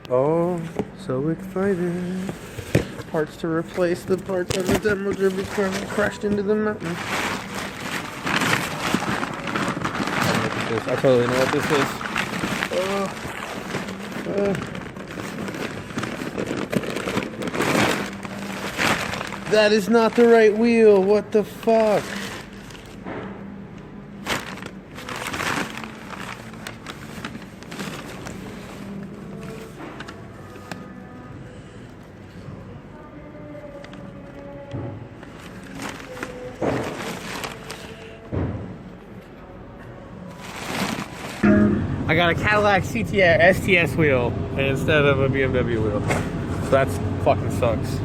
Oh, so excited. Parts to replace the parts on the demo derby crashed into the mountain. Look at this. I totally know what this is. That is not the right wheel. What the fuck? I got a Cadillac CTS STS wheel instead of a BMW wheel. So that fucking sucks.